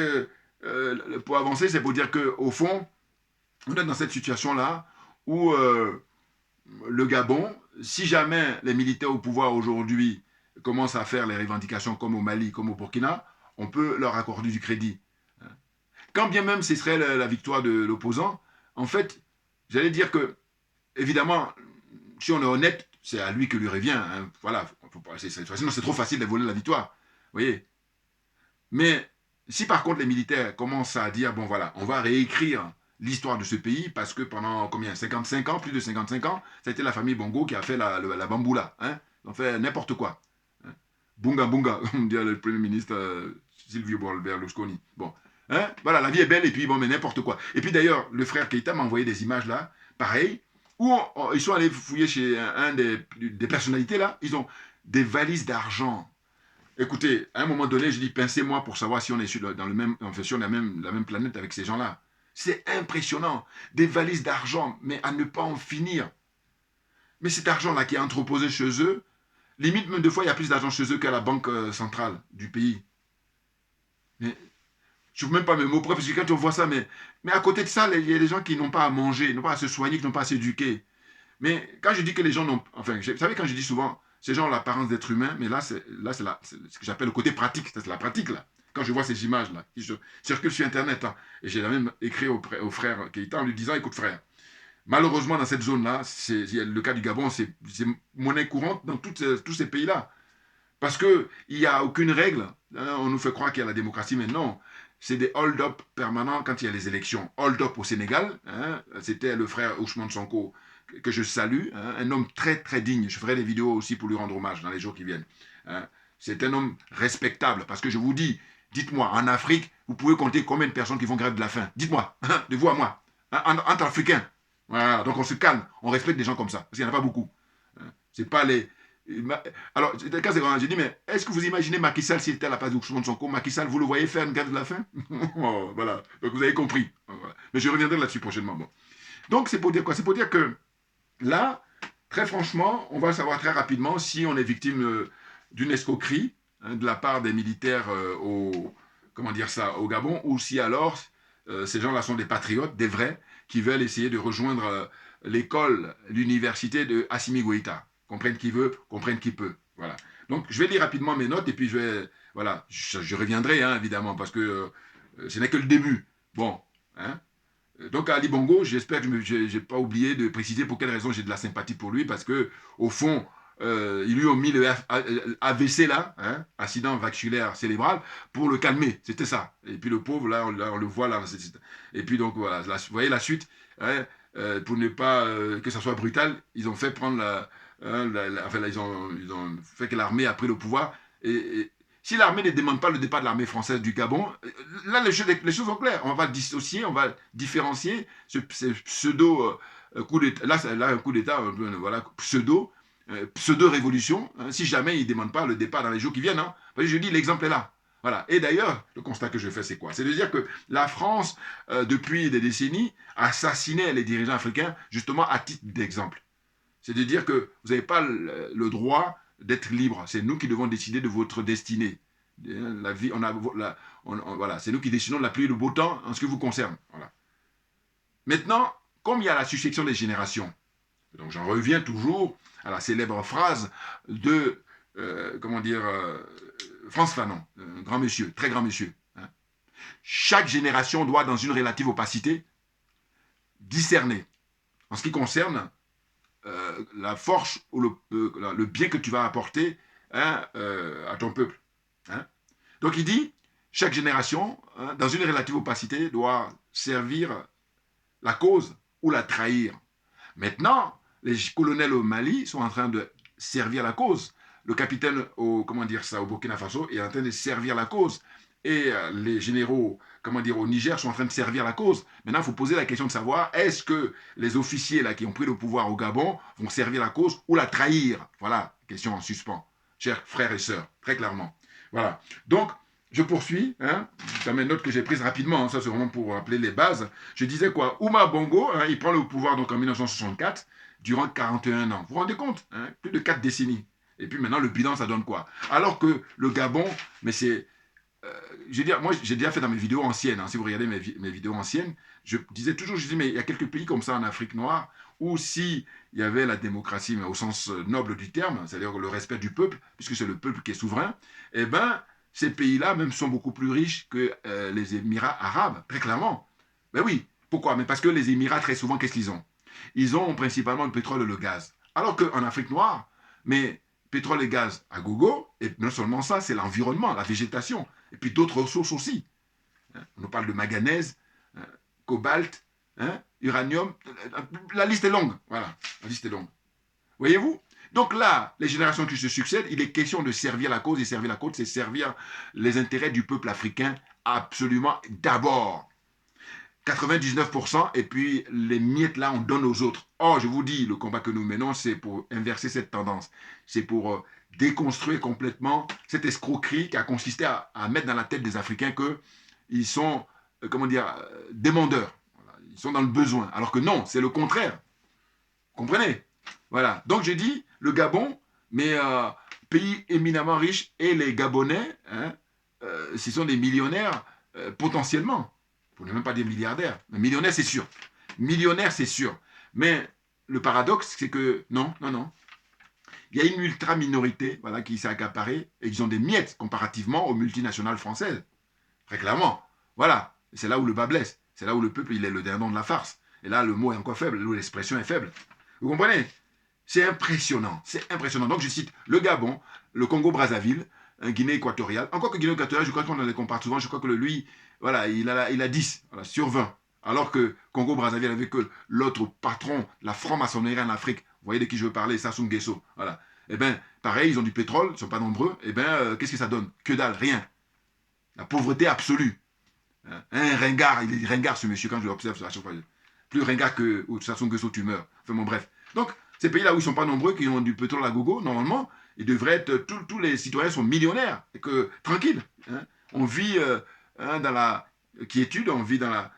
pour avancer, c'est pour dire qu'au fond, on est dans cette situation-là où le Gabon, si jamais les militaires au pouvoir aujourd'hui commencent à faire les revendications comme au Mali, comme au Burkina, on peut leur accorder du crédit. Quand bien même ce serait la victoire de l'opposant, en fait, j'allais dire que, évidemment, si on est honnête, c'est à lui que lui revient. Voilà, sinon c'est trop facile de voler la victoire. Vous voyez? Mais si par contre les militaires commencent à dire, bon voilà, on va réécrire l'histoire de ce pays, parce que pendant combien 55 ans, plus de 55 ans, ça a été la famille Bongo qui a fait la bamboula. Ils ont fait n'importe quoi. Bunga bunga, comme dit le premier ministre Silvio Berlusconi. Bon, voilà, la vie est belle et puis bon, mais n'importe quoi. Et puis d'ailleurs, le frère Keïta m'a envoyé des images là, pareil, où ils sont allés fouiller chez un des personnalités là, ils ont des valises d'argent. Écoutez, à un moment donné, je dis pincez-moi pour savoir si on est dans le même, enfin, si on a la même planète avec ces gens-là. C'est impressionnant. Des valises d'argent, mais à ne pas en finir. Mais cet argent-là qui est entreposé chez eux, limite même deux fois, il y a plus d'argent chez eux qu'à la banque centrale du pays. Mais je ne peux même pas me mots parce que quand on voit ça, mais à côté de ça, il y a des gens qui n'ont pas à manger, n'ont pas à se soigner, qui n'ont pas à s'éduquer. Mais quand je dis que les gens n'ont... Enfin, vous savez, quand je dis souvent, ces gens ont l'apparence d'être humains, mais là, c'est ce que j'appelle le côté pratique. C'est la pratique, là. Quand je vois ces images-là, qui circulent sur Internet, hein, et j'ai même écrit au frère Keïta en lui disant, écoute frère, malheureusement, dans cette zone-là, le cas du Gabon, c'est monnaie courante dans tous ces pays-là. Parce qu'il n'y a aucune règle. On nous fait croire qu'il y a la démocratie, mais non. C'est des hold-up permanents quand il y a les élections. Hold-up au Sénégal, c'était le frère Ousmane Sonko que je salue, un homme très très digne. Je ferai des vidéos aussi pour lui rendre hommage dans les jours qui viennent. C'est un homme respectable parce que je vous dis, dites-moi, en Afrique, vous pouvez compter combien de personnes qui font grève de la faim? Dites-moi, de vous à moi, entre Africains. Voilà, donc on se calme, on respecte des gens comme ça, parce qu'il n'y en a pas beaucoup. C'est pas les... Alors, quand c'est grand, j'ai dit, mais est-ce que vous imaginez Macky Sall s'il était à la place d'Ousmane Sonko? Macky Sall, vous le voyez faire une grève de la faim? Oh, voilà, donc vous avez compris. Voilà. Mais je reviendrai là-dessus prochainement. Bon. Donc, c'est pour dire quoi? C'est pour dire que là, très franchement, on va savoir très rapidement si on est victime d'une escroquerie de la part des militaires comment dire ça, au Gabon, ou si alors ces gens-là sont des patriotes, des vrais, qui veulent essayer de rejoindre l'école, l'université de Assimi Goïta. Comprenne qui veut, comprenne qui peut. Voilà. Donc, je vais lire rapidement mes notes et puis voilà, je reviendrai, évidemment, parce que ce n'est que le début. Bon, donc Ali Bongo, j'espère que je n'ai pas oublié de préciser pour quelle raison j'ai de la sympathie pour lui, parce que au fond, ils lui ont mis le AVC là, accident vasculaire cérébral, pour le calmer. C'était ça. Et puis le pauvre, là, on le voit là. Et puis donc voilà, vous voyez la suite. pour ne pas que ça soit brutal, ils ont fait prendre enfin, là, ils ont fait que l'armée a pris le pouvoir. Et si l'armée ne demande pas le départ de l'armée française du Gabon, là, les choses sont claires. On va dissocier, on va différencier ce pseudo coup d'État. Là, un coup d'État, voilà, pseudo-révolution, hein, si jamais ils ne demandent pas le départ dans les jours qui viennent. Hein. Je dis, l'exemple est là. Voilà. Et d'ailleurs, le constat que je fais, c'est quoi? C'est de dire que la France, depuis des décennies, assassinait les dirigeants africains justement à titre d'exemple. C'est de dire que vous n'avez pas le droit d'être libre. C'est nous qui devons décider de votre destinée. La vie, voilà, c'est nous qui décidons de la pluie et le beau temps en ce qui vous concerne. Voilà. Maintenant, comme il y a la succession des générations, donc j'en reviens toujours à la célèbre phrase de, comment dire, Frantz Fanon, un grand monsieur, très grand monsieur. Hein. Chaque génération doit, dans une relative opacité, discerner, en ce qui concerne la force ou le bien que tu vas apporter, hein, à ton peuple. Hein. Donc il dit, chaque génération, hein, dans une relative opacité, doit servir la cause ou la trahir. Maintenant, les colonels au Mali sont en train de servir la cause. Le capitaine au Burkina Faso est en train de servir la cause. Et les généraux, au Niger sont en train de servir la cause. Maintenant, il faut poser la question de savoir, est-ce que les officiers là, qui ont pris le pouvoir au Gabon vont servir la cause ou la trahir? Voilà, question en suspens. Chers frères et sœurs, très clairement. Voilà. Donc, je poursuis, hein, dans mes notes que j'ai prises rapidement, hein, ça c'est vraiment pour rappeler les bases. Je disais quoi? Ouma Bongo, hein, il prend le pouvoir donc en 1964, durant 41 ans. Vous vous rendez compte, hein, plus de 4 décennies. Et puis maintenant, le bilan, ça donne quoi? Alors que le Gabon, mais c'est... je veux dire, moi, j'ai déjà fait dans mes vidéos anciennes, hein, si vous regardez mes vidéos anciennes, je disais toujours, mais il y a quelques pays comme ça en Afrique noire, où si il y avait la démocratie, mais au sens noble du terme, c'est-à-dire le respect du peuple, puisque c'est le peuple qui est souverain, eh bien, ces pays-là même sont beaucoup plus riches que les Émirats arabes, très clairement. Ben oui, pourquoi? Mais parce que les Émirats, très souvent, qu'est-ce qu'ils ont? Ils ont principalement le pétrole et le gaz. Alors qu'en Afrique noire, mais pétrole et gaz à gogo, et non seulement ça, c'est l'environnement, la végétation, et puis d'autres ressources aussi. On nous parle de manganèse, cobalt, uranium, la liste est longue. Voilà, la liste est longue. Voyez-vous? Donc là, les générations qui se succèdent, il est question de servir la cause, et servir la cause, c'est servir les intérêts du peuple africain absolument d'abord. 99%, et puis les miettes là, on donne aux autres. Or, je vous dis, le combat que nous menons, c'est pour inverser cette tendance. C'est pour déconstruire complètement cette escroquerie qui a consisté à mettre dans la tête des Africains qu'ils sont, demandeurs. Voilà, ils sont dans le besoin. Alors que non, c'est le contraire. Comprenez? Voilà. Donc, j'ai dit, le Gabon, mais pays éminemment riche, et les Gabonais, hein, ce sont des millionnaires potentiellement. Pour ne même pas dire milliardaires. Mais millionnaire, c'est sûr. Millionnaire, c'est sûr. Mais le paradoxe, c'est que non, non, non. Il y a une ultra-minorité, voilà, qui s'est accaparée, et ils ont des miettes comparativement aux multinationales françaises. Très clairement. Voilà. C'est là où le bas blesse. C'est là où le peuple, il est le dindon de la farce. Et là, le mot est encore faible, l'expression est faible. Vous comprenez? C'est impressionnant. C'est impressionnant. Donc, je cite le Gabon, le Congo-Brazzaville, Guinée équatoriale. Encore que Guinée équatoriale, je crois qu'on les compare souvent. Je crois que lui, voilà, il a 10 voilà, sur 20. Alors que Congo-Brazzaville avait que l'autre patron, la franc-maçonnerie en Afrique. Vous voyez de qui je veux parler, Sassou Nguesso. Voilà. Eh bien, pareil, ils ont du pétrole, ils ne sont pas nombreux. Eh bien, qu'est-ce que ça donne? Que dalle, rien. La pauvreté absolue. Un ringard, il est ringard ce monsieur quand je l'observe à chaque fois. Plus ringard que Sassou Nguesso, tu meurs. Enfin bon, bref. Donc, ces pays-là où ils ne sont pas nombreux, qui ont du pétrole à gogo, normalement, ils devraient être, tous les citoyens sont millionnaires. Et que, tranquille, hein, on vit dans la quiétude, on vit dans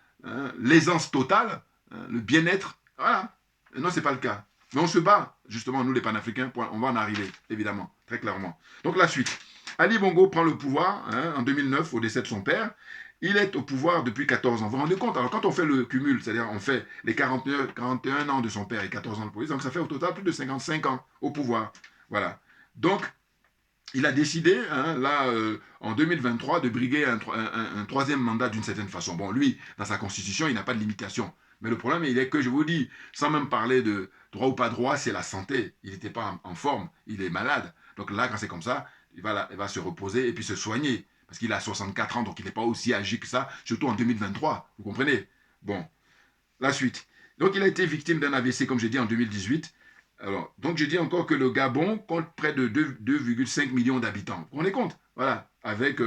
l'aisance totale, le bien-être. Voilà. Et non, ce n'est pas le cas. Mais on se bat, justement, nous les panafricains, on va en arriver, évidemment, très clairement. Donc la suite. Ali Bongo prend le pouvoir en 2009, au décès de son père. Il est au pouvoir depuis 14 ans. Vous vous rendez compte? Alors, quand on fait le cumul, c'est-à-dire on fait les 41 ans de son père et 14 ans de police, donc ça fait au total plus de 55 ans au pouvoir. Voilà. Donc, il a décidé, là, en 2023, de briguer un troisième mandat d'une certaine façon. Bon, lui, dans sa constitution, il n'a pas de limitation. Mais le problème, il est que, je vous dis, sans même parler de droit ou pas droit, c'est la santé. Il n'était pas en forme, il est malade. Donc là, quand c'est comme ça, il va se reposer et puis se soigner. Parce qu'il a 64 ans, donc il n'est pas aussi âgé que ça, surtout en 2023. Vous comprenez? Bon, la suite. Donc, il a été victime d'un AVC, comme j'ai dit, en 2018. Alors, donc, je dis encore que le Gabon compte près de 2,5 millions d'habitants. Vous vous rendez compte? Voilà, avec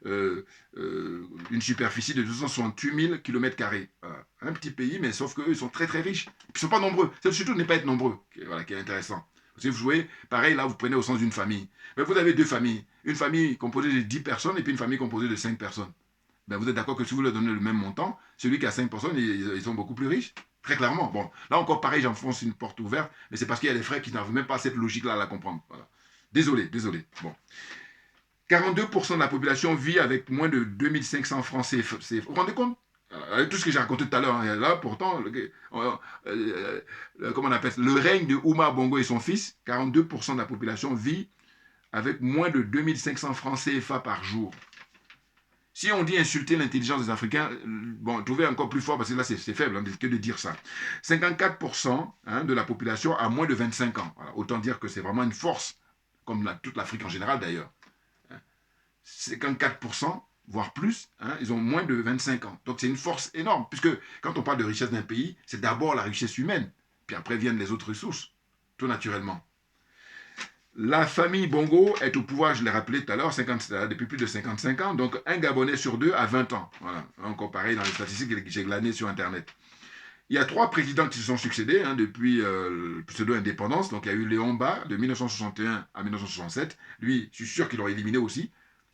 une superficie de 268 000 km². Voilà. Un petit pays, mais sauf qu'eux, ils sont très très riches. Ils ne sont pas nombreux. C'est surtout de ne pas être nombreux, voilà, qui est intéressant. Si vous jouez, pareil, là, vous prenez au sens d'une famille. Mais vous avez deux familles. Une famille composée de 10 personnes et puis une famille composée de 5 personnes. Ben, vous êtes d'accord que si vous leur donnez le même montant, celui qui a 5 personnes, ils sont beaucoup plus riches. Très clairement. Bon, là encore, pareil, j'enfonce une porte ouverte, mais c'est parce qu'il y a des frères qui n'arrivent même pas à cette logique-là à la comprendre. Voilà. Désolé, désolé. Bon. 42% de la population vit avec moins de 2500 francs CFA. Vous vous rendez compte? Avec tout ce que j'ai raconté tout à l'heure, hein, là, pourtant, comment on appelle ça, le règne de Oumar Bongo et son fils, 42% de la population vit avec moins de 2500 francs CFA par jour. Si on dit insulter l'intelligence des Africains, bon, trouvez encore plus fort, parce que là, c'est faible hein, que de dire ça. 54% hein, de la population a moins de 25 ans. Voilà. Autant dire que c'est vraiment une force, comme toute l'Afrique en général d'ailleurs. 54%, voire plus, hein, ils ont moins de 25 ans. Donc c'est une force énorme, puisque quand on parle de richesse d'un pays, c'est d'abord la richesse humaine, puis après viennent les autres ressources, tout naturellement. La famille Bongo est au pouvoir, je l'ai rappelé tout à l'heure, depuis plus de 55 ans. Donc, un Gabonais sur deux a 20 ans. Voilà. Encore pareil dans les statistiques que j'ai glanées sur Internet. Il y a trois présidents qui se sont succédés hein, depuis pseudo-indépendance. Donc, il y a eu Léon Mba de 1961 à 1967. Lui, je suis sûr qu'ils l'ont éliminé aussi.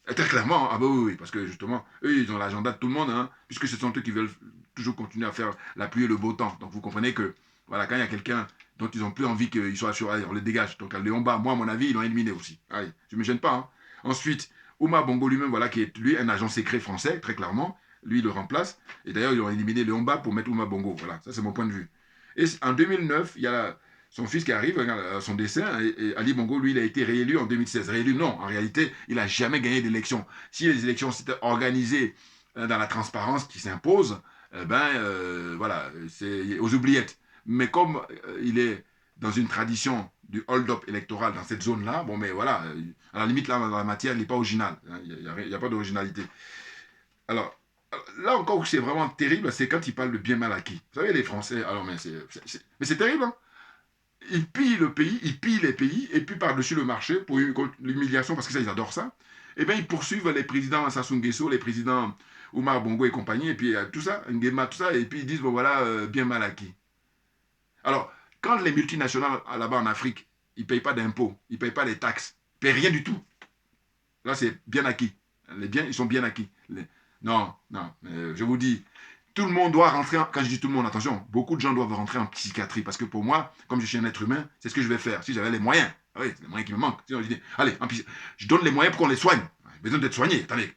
Et très clairement, ah bah oui, parce que justement, eux, ils ont l'agenda de tout le monde, hein, puisque ce sont eux qui veulent toujours continuer à faire la pluie et le beau temps. Donc, vous comprenez que, voilà, quand il y a quelqu'un dont ils n'ont plus envie qu'il soit assuré, on le dégage. Donc, Léon Bas, moi, à mon avis, ils l'ont éliminé aussi. Allez, je ne me gêne pas. Hein. Ensuite, Ouma Bongo lui-même, voilà, qui est lui un agent secret français, très clairement. Lui, il le remplace. Et d'ailleurs, ils ont éliminé Léon Bas pour mettre Ouma Bongo. Voilà, ça, c'est mon point de vue. Et en 2009, il y a son fils qui arrive à son décès, et Ali Bongo, lui, il a été réélu en 2016. Réélu, non. En réalité, il n'a jamais gagné d'élection. Si les élections s'étaient organisées dans la transparence qui s'impose, voilà, c'est aux oubliettes. Mais comme il est dans une tradition du hold-up électoral dans cette zone-là, bon, mais voilà, à la limite, là, dans la matière, il n'est pas original. Il n'y a pas d'originalité. Alors, là encore, c'est vraiment terrible, c'est quand ils parlent de bien mal acquis. Vous savez, les Français, alors, mais c'est terrible, hein. Ils pillent le pays, ils pillent les pays, et puis par-dessus le marché, pour l'humiliation, parce que ça, ils adorent ça, et bien ils poursuivent les présidents Sassou Nguesso, les présidents Oumar Bongo et compagnie, et puis tout ça, Nguema, tout ça, et puis ils disent, bon voilà, bien mal acquis. Alors, quand les multinationales là-bas en Afrique, ils ne payent pas d'impôts, ils ne payent pas les taxes, ils ne payent rien du tout. Là, c'est bien acquis. Les biens, ils sont bien acquis. Non, non, je vous dis, tout le monde doit rentrer, quand je dis tout le monde, attention, beaucoup de gens doivent rentrer en psychiatrie, parce que pour moi, comme je suis un être humain, c'est ce que je vais faire, si j'avais les moyens. Ah oui, c'est les moyens qui me manquent. Sinon, je dis, allez, je donne les moyens pour qu'on les soigne. J'ai besoin d'être soigné, attendez.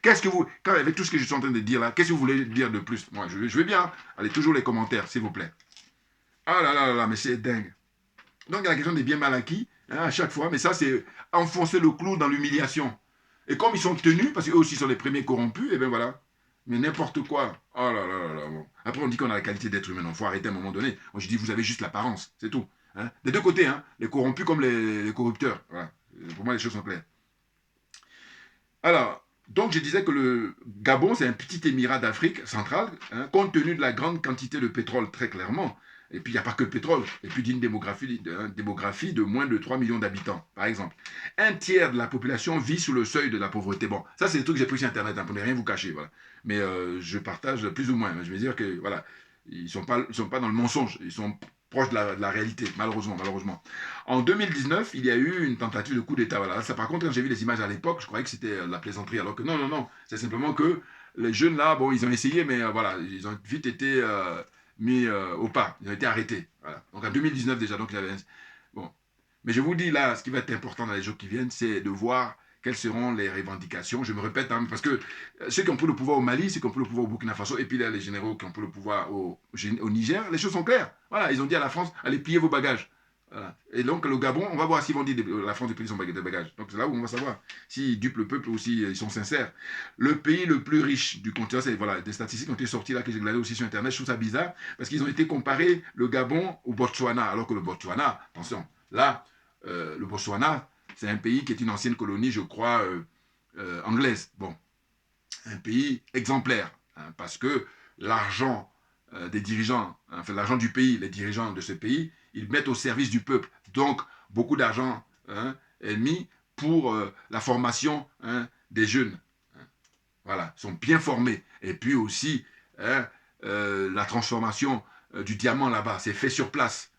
Qu'est-ce que vous, avec tout ce que je suis en train de dire là, qu'est-ce que vous voulez dire de plus? Moi, je vais bien. Allez, toujours les commentaires, s'il vous plaît. Ah là là là là, mais c'est dingue. Donc, il y a la question des biens mal acquis, hein, à chaque fois, mais ça, c'est enfoncer le clou dans l'humiliation. Et comme ils sont tenus, parce qu'eux aussi sont les premiers corrompus, et bien voilà. Mais n'importe quoi. Oh là là là là. Bon. Après, on dit qu'on a la qualité d'être humain. Il faut arrêter à un moment donné. Moi, je dis, vous avez juste l'apparence. C'est tout. Hein. Des deux côtés, hein. Les corrompus comme les corrupteurs. Voilà. Pour moi, les choses sont claires. Alors, donc je disais que le Gabon, c'est un petit émirat d'Afrique centrale, hein, compte tenu de la grande quantité de pétrole, très clairement. Et puis, il n'y a pas que le pétrole. Et puis, d'une démographie de moins de 3 millions d'habitants, par exemple. Un tiers de la population vit sous le seuil de la pauvreté. Bon, ça, c'est des trucs que j'ai pris sur Internet, hein, pour ne rien vous cacher. Voilà. Mais je partage plus ou moins. Je veux dire que, voilà, ils ne sont pas dans le mensonge. Ils sont proches de la réalité, malheureusement, malheureusement. En 2019, il y a eu une tentative de coup d'État. Voilà. Ça, par contre, quand j'ai vu les images à l'époque, je croyais que c'était la plaisanterie, alors que non, non, non. C'est simplement que les jeunes là, bon, ils ont essayé, mais voilà, ils ont vite été mis au pas. Ils ont été arrêtés. Voilà. Donc en 2019 déjà, donc il y avait bon. Mais je vous dis là, ce qui va être important dans les jours qui viennent, c'est de voir quelles seront les revendications. Je me répète, hein, parce que ceux qui ont pris le pouvoir au Mali, ceux qui ont pris le pouvoir au Burkina Faso, et puis là, les généraux qui ont pris le pouvoir au Niger, les choses sont claires. Voilà, ils ont dit à la France, allez plier vos bagages. Voilà. Et donc le Gabon, on va voir s'ils vont dire la France de plier son bagage. Donc c'est là où on va savoir s'ils dupent le peuple ou s'ils sont sincères. Le pays le plus riche du continent, c'est voilà, des statistiques qui ont été sorties là, que j'ai regardé aussi sur Internet, je trouve ça bizarre, parce qu'ils ont été comparés, le Gabon au Botswana, alors que le Botswana, attention, là, le Botswana, c'est un pays qui est une ancienne colonie, je crois, anglaise. Bon, un pays exemplaire, hein, parce que l'argent des dirigeants, enfin l'argent du pays, les dirigeants de ce pays, ils mettent au service du peuple. Donc, beaucoup d'argent est mis pour la formation des jeunes. Voilà, ils sont bien formés. Et puis aussi, la transformation du diamant là-bas, c'est fait sur place.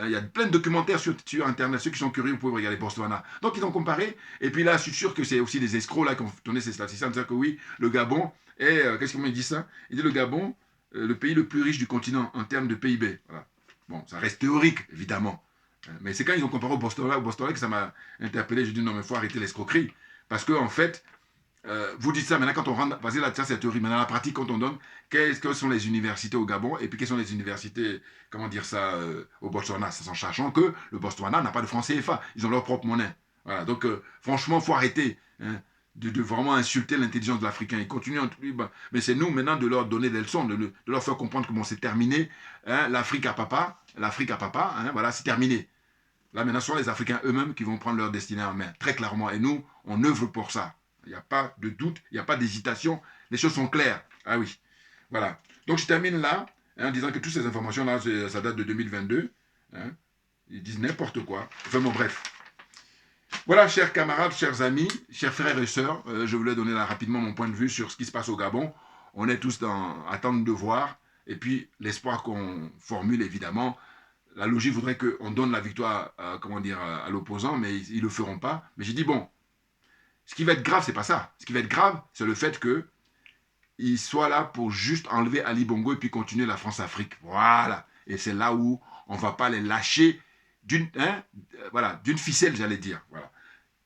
Il y a plein de documentaires sur Internet. Ceux qui sont curieux, vous pouvez regarder Botswana. Donc, ils ont comparé. Et puis là, je suis sûr que c'est aussi des escrocs là, qui ont donné ces statistiques en disant que oui, le Gabon est. Qu'est-ce qu'il dit ça? Il dit le Gabon, le pays le plus riche du continent en termes de PIB. Voilà. Bon, ça reste théorique, évidemment. Mais c'est quand ils ont comparé au Botswana que ça m'a interpellé. Je dis non, mais il faut arrêter l'escroquerie. Parce qu'en fait, vous dites ça, maintenant quand on rentre, vas-y là, ça c'est la théorie, maintenant la pratique, quand on donne, quelles sont les universités au Gabon, et puis quelles sont les universités, comment dire ça, au Botswana, c'est en sachant que le Botswana n'a pas de franc CFA, ils ont leur propre monnaie. Voilà, donc franchement, il faut arrêter de vraiment insulter l'intelligence de l'Africain. Ils continuent, mais c'est nous maintenant de leur donner des leçons, de leur faire comprendre comment c'est terminé, l'Afrique à papa, voilà, c'est terminé. Là maintenant, ce sont les Africains eux-mêmes qui vont prendre leur destinée en main, très clairement, et nous, on œuvre pour ça. Il n'y a pas de doute, il n'y a pas d'hésitation. Les choses sont claires. Ah oui. Voilà. Donc je termine là en disant que toutes ces informations-là, ça date de 2022. Ils disent n'importe quoi. Enfin bon, bref. Voilà, chers camarades, chers amis, chers frères et sœurs, je voulais donner là rapidement mon point de vue sur ce qui se passe au Gabon. On est tous dans attente de voir. Et puis l'espoir qu'on formule, évidemment. La logique voudrait qu'on donne la victoire à l'opposant, mais ils ne le feront pas. Mais j'ai dit, bon, ce qui va être grave, c'est pas ça. Ce qui va être grave, c'est le fait qu'il soit là pour juste enlever Ali Bongo et puis continuer la France-Afrique. Voilà. Et c'est là où on ne va pas les lâcher d'une ficelle, j'allais dire. Voilà.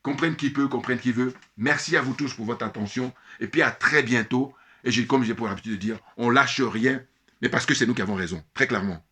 Comprenne qui peut, comprenne qui veut. Merci à vous tous pour votre attention. Et puis à très bientôt. Et comme j'ai pour l'habitude de dire, on lâche rien, mais parce que c'est nous qui avons raison. Très clairement.